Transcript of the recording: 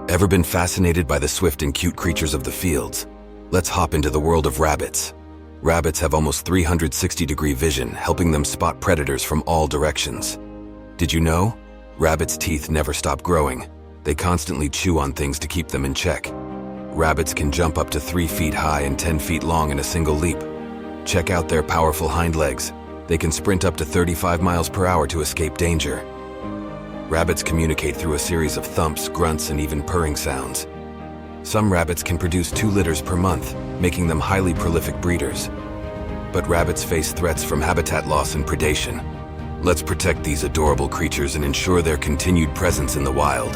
Ever been fascinated by the swift and cute creatures of the fields? Let's hop into the world of rabbits. Rabbits have almost 360-degree vision, helping them spot predators from all directions. Did you know? Rabbits' teeth never stop growing. They constantly chew on things to keep them in check. Rabbits can jump up to 3 feet high and 10 feet long in a single leap. Check out their powerful hind legs. They can sprint up to 35 miles per hour to escape danger. Rabbits communicate through a series of thumps, grunts, and even purring sounds. Some rabbits can produce 2 litters per month, making them highly prolific breeders. But rabbits face threats from habitat loss and predation. Let's protect these adorable creatures and ensure their continued presence in the wild.